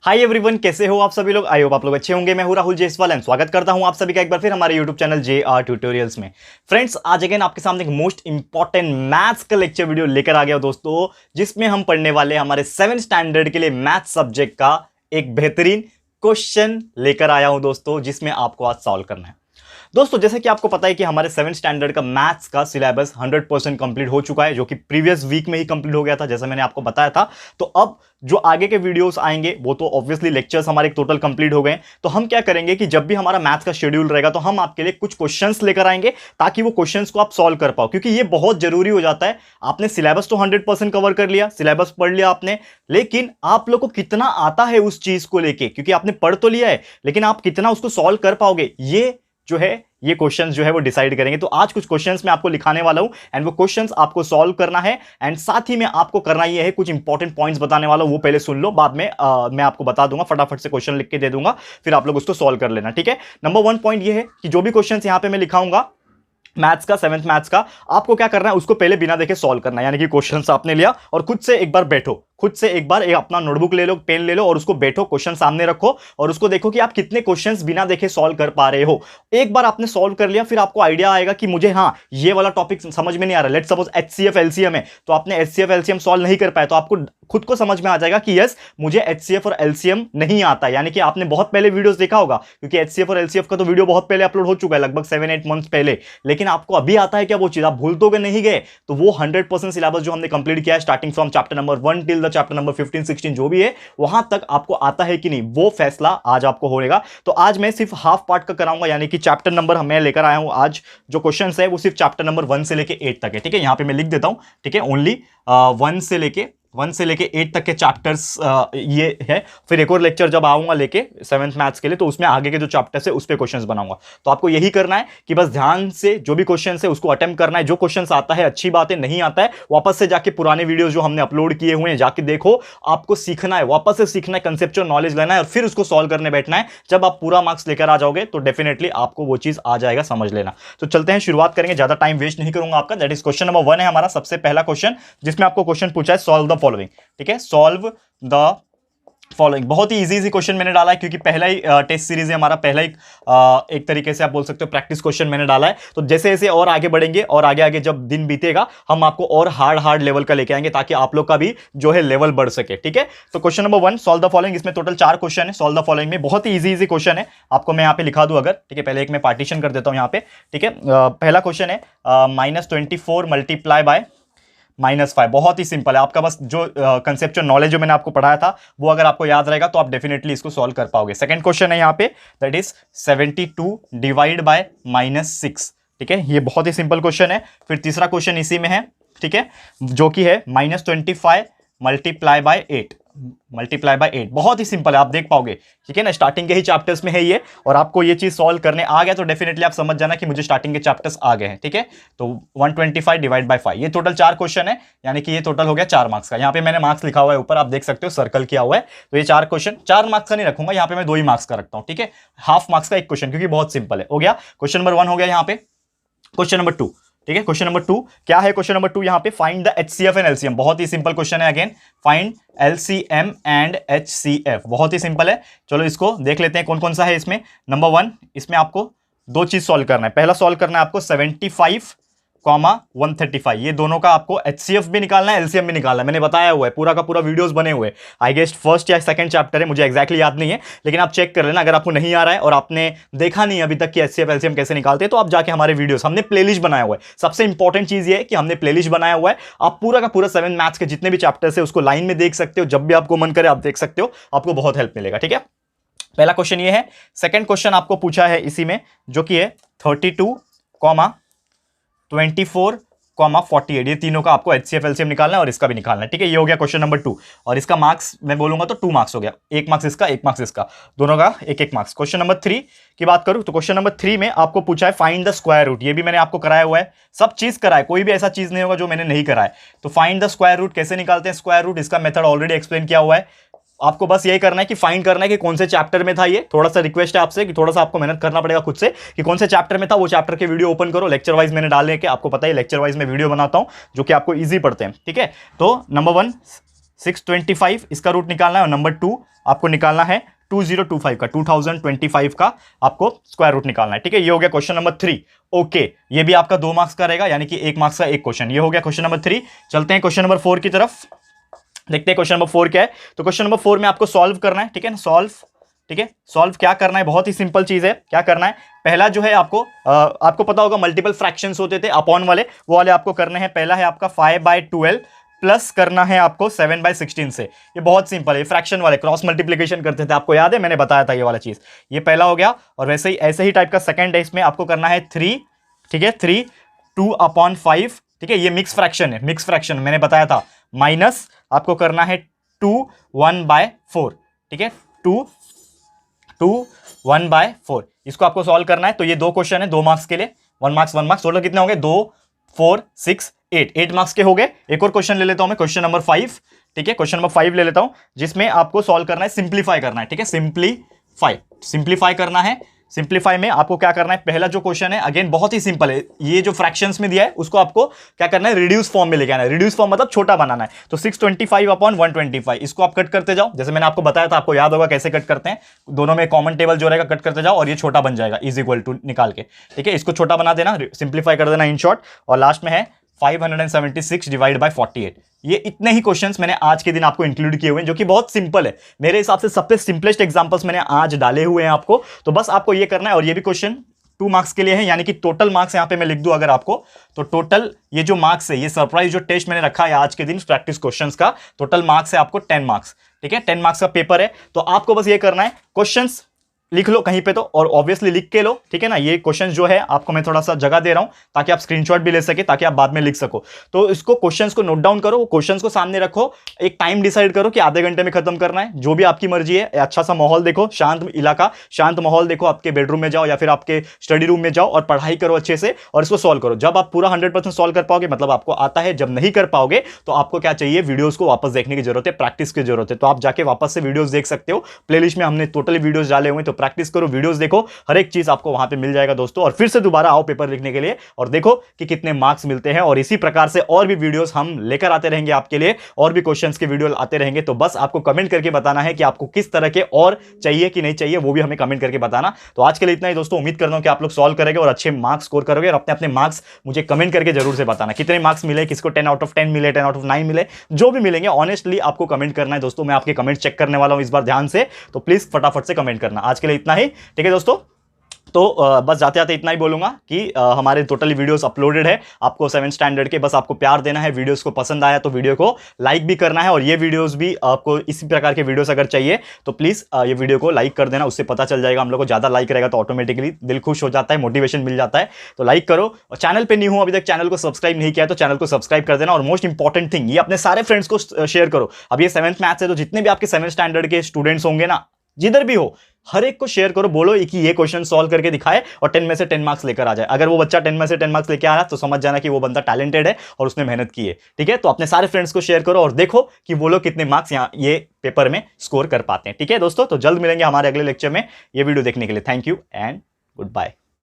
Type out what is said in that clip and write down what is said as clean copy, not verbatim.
Hi everyone, कैसे हो आप सभी लोग। आई होप आप लोग अच्छे होंगे। मैं हूं राहुल जायसवाल एंड स्वागत करता हूं आप सभी का एक बार फिर हमारे यूट्यूब चैनल jrtutorials में। फ्रेंड्स, आज अगेन आपके सामने एक मोस्ट इंपॉर्टेंट मैथ्स का लेक्चर वीडियो लेकर आ गया दोस्तों, जिसमें हम पढ़ने वाले हमारे 7th स्टैंडर्ड के लिए मैथ्स सब्जेक्ट का एक बेहतरीन क्वेश्चन लेकर आया हूं दोस्तों, जिसमें आपको आज सॉल्व करना है। दोस्तों, जैसे कि आपको पता है कि हमारे 7th स्टैंडर्ड का मैथ्स का सिलेबस 100% कंप्लीट हो चुका है, जो कि प्रीवियस वीक में ही कंप्लीट हो गया था, जैसा मैंने आपको बताया था। तो अब जो आगे के वीडियोस आएंगे वो तो ऑब्वियसली लेक्चर्स हमारे टोटल कंप्लीट हो गए। तो हम क्या करेंगे कि जब भी हमारा मैथ्स का शेड्यूल रहेगा तो हम आपके लिए कुछ क्वेश्चंस लेकर आएंगे, ताकि वो क्वेश्चंस को आप सॉल्व कर पाओ, क्योंकि ये बहुत जरूरी हो जाता है। आपने सिलेबस तो 100% कवर कर लिया, सिलेबस पढ़ लिया आपने, लेकिन आप लोग को कितना आता है उस चीज को लेके, क्योंकि आपने पढ़ तो लिया है, लेकिन आप कितना उसको सॉल्व कर पाओगे, ये क्वेश्चंस जो है वो डिसाइड करेंगे। तो आज कुछ क्वेश्चंस मैं आपको लिखाने वाला हूं एंड वो क्वेश्चंस आपको सॉल्व करना है। एंड साथ ही में आपको करना ये है, कुछ इंपॉर्टेंट पॉइंट्स बताने वाला हूं, वो पहले सुन लो, बाद में मैं आपको बता दूंगा, फटाफट से क्वेश्चन लिख के दे दूंगा, फिर आप लोग उसको सॉल्व कर लेना, ठीक है। नंबर 1 पॉइंट ये है कि जो भी क्वेश्चंस यहां पे मैं लिखाऊंगा मैथ्स का, 7th मैथ्स का, आपको क्या करना है, उसको पहले बिना देखे सॉल्व करना है। यानी कि क्वेश्चंस आपने लिया और खुद से एक बार बैठो, खुद से एक बार अपना नोटबुक ले लो, पेन ले लो और उसको बैठो, क्वेश्चन सामने रखो और उसको देखो कि आप कितने क्वेश्चंस बिना देखे सॉल्व कर पा रहे हो। एक बार आपने सॉल्व कर लिया, फिर आपको आइडिया आएगा कि मुझे ये वाला टॉपिक समझ में नहीं आ रहा। लेट्स सपोज एचसीएफ एलसीएम है, तो आपने एचसीएफ एलसीएम सॉल्व नहीं कर पाए, तो आपको खुद को समझ में आ जाएगा कि यस, मुझे एचसीएफ और एलसीएम नहीं आता। यानी कि आपने बहुत पहले वीडियोस देखा होगा, क्योंकि एचसीएफ और एलसीएफ का तो वीडियो बहुत पहले अपलोड हो चुका है, लगभग 7-8 मंथ्स पहले, लेकिन आपको अभी आता है क्या वो चीज, आप भूल तो नहीं गए। तो वो 100% सिलेबस जो हमने कंप्लीट किया है, starting from chapter number 1 till the chapter number 15-16 जो भी है, वहां तक आपको आता है कि नहीं, वो फैसला आज आपको होगा। तो आज मैं सिर्फ हाफ पार्ट का कराऊंगा, यानी कि चैप्टर नंबर मैं लेकर आया हूं आज, जो क्वेश्चन है वो सिर्फ चैप्टर नंबर 1 से लेके 8 तक है, ठीक है। यहां पे मैं लिख देता हूं, ठीक है, ओनली 1 से लेके 8 तक के चैप्टर्स ये है। फिर एक और लेक्चर जब आऊंगा लेके 7th मैथ्स के लिए, तो उसमें आगे के जो चैप्टर्स है उस पे क्वेश्चंस बनाऊंगा। तो आपको यही करना है कि बस ध्यान से जो भी क्वेश्चंस है उसको अटेम्प्ट करना है। जो क्वेश्चंस आता है अच्छी बात है, नहीं आता है वापस से जाके पुराने वीडियोस जो हमने अपलोड किए हुए हैं जाके देखो। आपको सीखना है, वापस से सीखना है, कंसेप्चुअल नॉलेज लेना है और फिर उसको सॉल्व करने बैठना है। जब आप पूरा मार्क्स लेकर आ जाओगे तो डेफिनेटली आपको वो चीज आ जाएगा, समझ लेना। तो चलते हैं, शुरुआत करेंगे, ज्यादा टाइम वेस्ट नहीं करूंगा आपका। दैट इज क्वेश्चन नंबर 1 है हमारा सबसे पहला क्वेश्चन, जिसमें आपको क्वेश्चन पूछा है सॉल्व द फॉलोइंग, ठीक है। सॉल्व द फॉलोइंग, बहुत ही इजी क्वेश्चन मैंने डाला है, क्योंकि पहला ही टेस्ट सीरीज है हमारा, पहला ही एक तरीके से आप बोल सकते हो प्रैक्टिस क्वेश्चन मैंने डाला है। तो जैसे जैसे और आगे बढ़ेंगे और आगे आगे जब दिन बीतेगा, हम आपको और हार्ड लेवल का लेके आएंगे, ताकि आप लोग का भी जो है लेवल बढ़ सके, ठीक है। तो question number 1 solve the following, इसमें टोटल 4 क्वेश्चन है। सॉल्व द फॉलोइंग में बहुत ही इजी क्वेश्चन है, आपको मैं यहाँ पे लिखा दूं अगर, ठीक है। पहले एक मैं पार्टीशन कर देता हूं यहाँ पे, ठीक है। पहला क्वेश्चन है -24 मल्टीप्लाई बाय -5। बहुत ही सिंपल है, आपका बस जो कंसेप्चुअल नॉलेज जो मैंने आपको पढ़ाया था वो अगर आपको याद रहेगा तो आप डेफिनेटली इसको सॉल्व कर पाओगे। सेकंड क्वेश्चन है यहाँ पे, दैट इज 72 डिवाइड बाय -6, ठीक है। ये बहुत ही सिंपल क्वेश्चन है। फिर तीसरा क्वेश्चन इसी में है, ठीक है, जो कि है -25 मल्टीप्लाई बाय 8 बहुत ही सिंपल है, आप देख पाओगे, ठीक है ना। स्टार्टिंग के ही चैप्टर्स में है ये, और आपको ये चीज सॉल्व करने आ गया तो डेफिनेटली आप समझ जाना कि मुझे स्टार्टिंग के चैप्टर्स आ गए हैं, ठीक है। तो 125 डिवाइड बाय 5, ये टोटल 4 क्वेश्चन है, यानी कि ये टोटल हो गया 4 मार्क्स का। यहाँ पे मैंने मार्क्स लिखा हुआ है ऊपर, आप देख सकते हो, सर्कल किया हुआ है। तो ये 4 क्वेश्चन, 4 मार्क्स का नहीं रखूंगा यहाँ पे, मैं 2 ही मार्क्स का रखता हूँ, ठीक है। हाफ मार्क्स का एक क्वेश्चन, क्योंकि बहुत सिंपल है। हो गया क्वेश्चन नंबर 1 हो गया यहाँ पे। क्वेश्चन नंबर 2, ठीक है, क्वेश्चन नंबर 2 क्या है, क्वेश्चन नंबर 2 यहां पे find the HCF and LCM. बहुत ही सिंपल क्वेश्चन है, again find LCM and HCF, बहुत ही सिंपल है। चलो इसको देख लेते हैं कौन कौन सा है इसमें। नंबर 1, इसमें आपको 2 चीज सॉल्व करना है। पहला सॉल्व करना है आपको 75, 135, ये दोनों का आपको एचसीएफ भी निकालना है, एलसीएम भी निकालना है। मैंने बताया हुआ है, पूरा का पूरा वीडियोस बने हुए हैं। आई गेस फर्स्ट या सेकंड चैप्टर है, मुझे एक्जैक्टली याद नहीं है, लेकिन आप चेक कर लेना। अगर आपको नहीं आ रहा है और आपने देखा नहीं अभी तक कि एचसीएफ एलसीएम कैसे निकालते हैं, तो आप जाके हमारे वीडियोस, हमने प्लेलिस्ट बनाया हुआ है। सबसे इंपॉर्टेंट चीज ये है कि हमने प्लेलिस्ट बनाया हुआ है। आप पूरा का पूरा 7 मैथ्स के जितने भी चैप्टर्स है उसको लाइन में देख सकते हो, जब भी आपको मन करे आप देख सकते हो, आपको बहुत हेल्प मिलेगा, ठीक है। पहला क्वेश्चन ये है। सेकंड क्वेश्चन आपको पूछा है इसी में, जो कि है 32, 24, 48, ये तीनों का आपको एचसीएफ एलसीएम निकालना है और इसका भी निकालना है, ठीक है। ये हो गया क्वेश्चन नंबर 2, और इसका मार्क्स मैं बोलूंगा तो 2 मार्क्स हो गया, 1 मार्क्स इसका, 1 मार्क्स इसका, दोनों का 1-1 मार्क्स। क्वेश्चन नंबर 3 की बात करूं तो क्वेश्चन नंबर 3 में आपको पूछा है फाइंड द स्क्वायर रूट। ये भी मैंने आपको कराया हुआ है, सब चीज कराया, कोई भी ऐसा चीज नहीं होगा जो मैंने नहीं कराया। तो फाइंड द स्क्वायर रूट कैसे निकालते हैं स्क्वायर रूट, इसका मेथड ऑलरेडी एक्सप्लेन किया हुआ है। आपको बस यही करना है कि फाइंड करना है कि कौन से चैप्टर में था। ये थोड़ा सा रिक्वेस्ट है आपसे कि थोड़ा सा आपको मेहनत करना पड़ेगा खुद से, कि कौन से चैप्टर में था। वो चैप्टर के वीडियो ओपन करो, लेक्चर वाइज मैंने डालने के, आपको पता है लेक्चर वाइज में वीडियो बनाता हूं जो कि आपको इजी पड़ते हैं, ठीक है। तो नंबर 1 625 इसका रूट निकालना है, और नंबर 2 आपको निकालना है 2025 का 2025 का आपको स्क्वायर रूट निकालना है। ठीक है, ये हो गया क्वेश्चन नंबर 3। ओके, ये भी आपका 2 मार्क्स का रहेगा, यानी कि 1 मार्क्स का एक क्वेश्चन। ये हो गया क्वेश्चन नंबर 3। चलते हैं क्वेश्चन नंबर 4 की तरफ, देखते हैं क्वेश्चन नंबर 4 क्या है। तो क्वेश्चन नंबर 4 में आपको सॉल्व करना है। ठीक है ना, सॉल्व। ठीक है, सॉल्व क्या करना है, बहुत ही सिंपल चीज है। क्या करना है, पहला जो है आपको पता होगा मल्टीपल फ्रैक्शंस होते थे अपॉन वाले, वो वाले आपको करने हैं। पहला है आपका 5/12 प्लस करना है आपको 7/16 से। ये बहुत सिंपल है, फ्रैक्शन वाले क्रॉस मल्टीप्लिकेशन करते थे, आपको याद है, मैंने बताया था ये वाला चीज। ये पहला हो गया, और वैसे ही ऐसे ही टाइप का सेकंड है, इसमें आपको करना है 3। ठीक है, 3 2/5। ठीक है, ये मिक्स फ्रैक्शन है, मिक्स फ्रैक्शन मैंने बताया था। माइनस आपको करना है 2 1/4। ठीक है, 2 1/4, इसको आपको सॉल्व करना है। तो ये 2 क्वेश्चन है, 2 मार्क्स के लिए, 1 मार्क्स 1 मार्क्स। टोटल कितने हो गए, 2 4 6 8 मार्क्स के हो गए। एक और क्वेश्चन ले लेता हूं मैं, क्वेश्चन नंबर 5। ठीक है, क्वेश्चन नंबर 5 ले लेता हूं, जिसमें आपको सॉल्व करना है, सिंप्लीफाई करना है। ठीक है, सिंप्लीफाई करना है। सिंप्लीफाई में आपको क्या करना है, पहला जो क्वेश्चन है अगेन बहुत ही सिंपल है, ये जो फ्रैक्शंस में दिया है उसको आपको क्या करना है, रिड्यूस फॉर्म में लेके आना है। रिड्यूस फॉर्म मतलब छोटा बनाना है। तो 625/125 इसको आप कट करते जाओ, जैसे मैंने आपको बताया था, आपको याद होगा कैसे कट करते हैं। दोनों में कॉमन टेबल जो रहेगा कट करते जाओ, और ये छोटा बन जाएगा, इज इक्वल टू निकाल के। ठीक है, इसको छोटा बना देना, सिंप्लीफाई कर देना इन शॉर्ट, और लास्ट में है 576/48। ये इतने ही क्वेश्चंस मैंने आज के दिन आपको इंक्लूड किए हुए हैं, जो कि बहुत सिंपल है मेरे हिसाब से। सबसे सिंपलेस्ट एग्जांपल्स मैंने आज डाले हुए हैं आपको, तो बस आपको ये करना है। और ये भी क्वेश्चन 2 मार्क्स के लिए है, यानी कि टोटल मार्क्स यहां पे मैं लिख दूं अगर आपको, तो टोटल ये जो मार्क्स है, ये सरप्राइज जो टेस्ट मैंने रखा है आज के दिन प्रैक्टिस क्वेश्चंस का, टोटल मार्क्स है आपको 10 मार्क्स। ठीक है, 10 मार्क्स का पेपर है, तो आपको बस ये करना है, क्वेश्चंस लिख लो कहीं पे तो, और ऑब्वियसली लिख के लो। ठीक है ना, ये क्वेश्चंस जो है आपको मैं थोड़ा सा जगह दे रहा हूं ताकि आप स्क्रीनशॉट भी ले सके, ताकि आप बाद में लिख सको। तो इसको क्वेश्चंस को नोट डाउन करो, क्वेश्चंस को सामने रखो, एक टाइम डिसाइड करो कि आधे घंटे में खत्म करना है, जो भी आपकी मर्जी है। अच्छा सा माहौल देखो, शांत इलाका, शांत माहौल देखो, आपके बेडरूम में जाओ या फिर आपके स्टडी रूम में जाओ और पढ़ाई करो अच्छे से, और इसको सॉल्व करो। जब आप पूरा 100% सॉल्व कर पाओगे, मतलब आपको आता है। जब नहीं कर पाओगे तो आपको क्या चाहिए, वीडियोस को वापस देखने की जरूरत है, प्रैक्टिस की जरूरत है। तो आप जाके वापस से वीडियोस देख सकते हो, प्लेलिस्ट में हमने टोटली वीडियोस डाले हुए हैं, तो प्रैक्टिस करो, वीडियोस देखो, हर एक चीज आपको वहां पे मिल जाएगा दोस्तों। और फिर से दोबारा आओ पेपर लिखने के लिए, और देखो कि कितने मार्क्स मिलते हैं। और इसी प्रकार से और भी वीडियोस हम लेकर आते रहेंगे आपके लिए, और भी क्वेश्चंस के वीडियो आते रहेंगे। तो बस आपको कमेंट करके बताना है कि आपको किस तरह के और चाहिए कि नहीं चाहिए, वो भी हमें कमेंट करके बताना। तो आज के लिए इतना ही दोस्तों, उम्मीद करता हूं कि आप लोग सॉल्व करेंगे और अच्छे मार्क्स स्कोर करोगे। और अपने अपने मार्क्स मुझे कमेंट करके जरूर से बताना, कितने मार्क्स मिले, किसको 10/10 मिले, 10/9 मिले, जो भी मिलेंगे ऑनेस्टली आपको कमेंट करना है दोस्तों। मैं आपके कमेंट चेक करने वाला हूं इस बार ध्यान से, तो प्लीज फटाफट से कमेंट करना। आज के लिए इतना ही, ठीक है दोस्तों। तो बस जाते जाते इतना ही बोलूंगा कि हमारे टोटली वीडियोस अपलोडेड है, आपको 7th स्टैंडर्ड के, बस आपको प्यार देना है। वीडियोस को पसंद आया तो वीडियो को लाइक भी करना है, और ये वीडियोस भी आपको इसी प्रकार के वीडियोस अगर चाहिए तो प्लीज ये वीडियो को लाइक कर देना, उससे पता चल जाएगा। हम लोग को ज्यादा लाइक रहेगा तो ऑटोमेटिकली दिल खुश हो जाता है, मोटिवेशन मिल जाता है। तो लाइक करो, और चैनल पे नहीं हो अभी तक, चैनल को सब्सक्राइब नहीं किया तो चैनल को सब्सक्राइब कर देना। और मोस्ट इंपॉर्टेंट थिंग, ये अपने सारे फ्रेंड्स को शेयर करो। अब ये 7th मैथ्स है, तो जितने भी आपके 7th स्टैंडर्ड के स्टूडेंट्स होंगे ना, जिधर भी हो, हर एक को शेयर करो, बोलो कि ये क्वेश्चन सॉल्व करके दिखाए और 10 में से 10 मार्क्स लेकर आ जाए। अगर वो बच्चा 10 में से 10 मार्क्स लेके आ रहा है तो समझ जाना कि वो बंदा टैलेंटेड है और उसने मेहनत की है। ठीक है, तो अपने सारे फ्रेंड्स को शेयर करो और देखो कि वो लोग कितने मार्क्स यहाँ ये पेपर में स्कोर कर पाते हैं। ठीक है दोस्तों, तो जल्द मिलेंगे हमारे अगले लेक्चर में। ये वीडियो देखने के लिए thank you and good bye.